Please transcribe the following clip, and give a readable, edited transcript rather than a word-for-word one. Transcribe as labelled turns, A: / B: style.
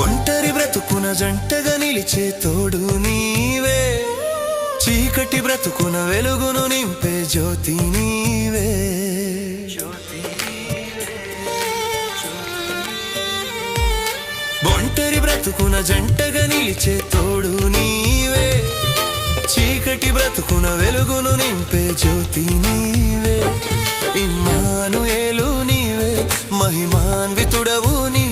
A: ఒంటరి బ్రతుకున జంటగా నిలిచే తోడు నీవే, చీకటి బ్రతుకున వెలుగును నింపే జ్యోతి నీవే. ఒంటరి బ్రతుకున జంటగా నిలిచే తోడు నీవే, చీకటి బ్రతుకున వెలుగును నింపే జ్యోతి నీవే. ఇమ్మానుయేలు నీవే, మహిమాన్వితుడవు నీవే.